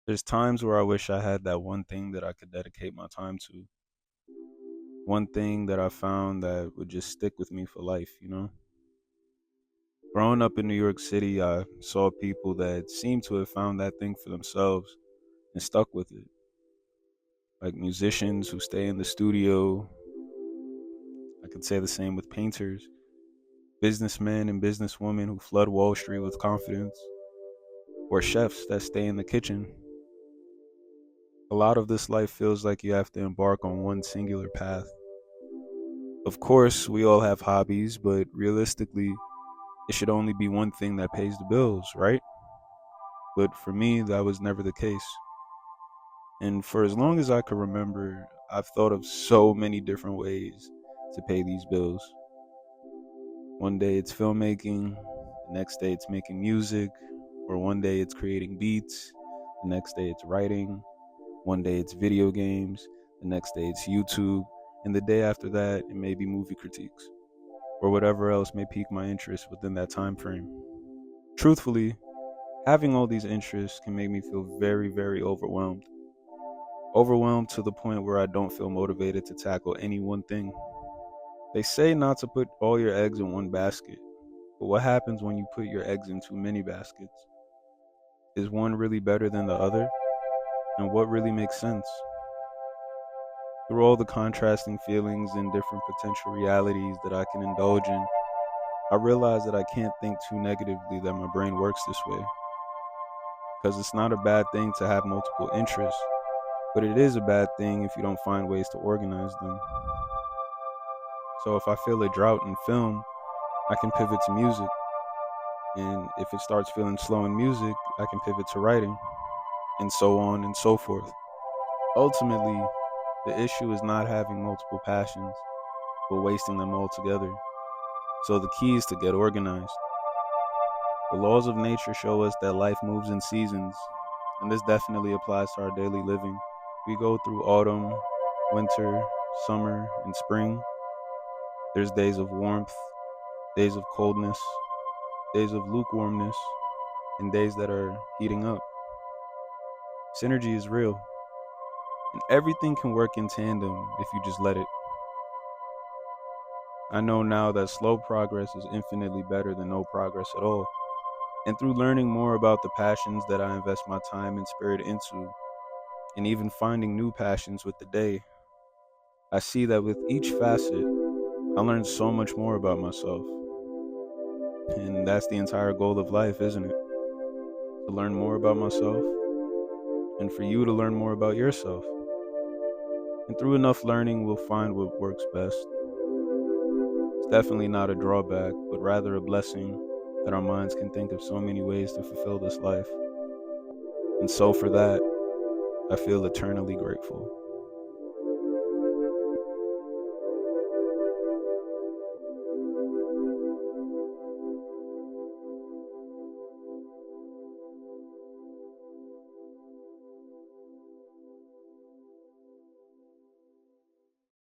There's times where I wish I had that one thing that I could dedicate my time to. One thing that I found that would just stick with me for life. Growing up in New York City, I saw people that seemed to have found that thing for themselves and stuck with it. Like musicians who stay in the studio. I could say the same with painters, businessmen and businesswomen who flood Wall Street with confidence, or chefs that stay in the kitchen. A lot of this life feels like you have to embark on one singular path. Of course, we all have hobbies, but realistically, it should only be one thing that pays the bills, right? But for me, that was never the case. And for as long as I could remember, I've thought of so many different ways to pay these bills. One day it's filmmaking, the next day it's making music, or one day it's creating beats, the next day it's writing, one day it's video games, the next day it's YouTube, and the day after that it may be movie critiques, or whatever else may pique my interest within that time frame. Truthfully, having all these interests can make me feel very, very overwhelmed. Overwhelmed to the point where I don't feel motivated to tackle any one thing. They say not to put all your eggs in one basket, but what happens when you put your eggs in too many baskets? Is one really better than the other? And what really makes sense? Through all the contrasting feelings and different potential realities that I can indulge in, I realize that I can't think too negatively that my brain works this way. Because it's not a bad thing to have multiple interests, but it is a bad thing if you don't find ways to organize them. So if I feel a drought in film, I can pivot to music. And if it starts feeling slow in music, I can pivot to writing, and so on and so forth. Ultimately, the issue is not having multiple passions, but wasting them all together. So the key is to get organized. The laws of nature show us that life moves in seasons, and this definitely applies to our daily living. We go through autumn, winter, summer, and spring. There's days of warmth, days of coldness, days of lukewarmness, and days that are heating up. Synergy is real, and everything can work in tandem if you just let it. I know now that slow progress is infinitely better than no progress at all. And through learning more about the passions that I invest my time and spirit into, and even finding new passions with the day, I see that with each facet, I learn so much more about myself. And that's the entire goal of life, isn't it? To learn more about myself, and for you to learn more about yourself. And through enough learning, we'll find what works best. It's definitely not a drawback, but rather a blessing that our minds can think of so many ways to fulfill this life. And so for that, I feel eternally grateful.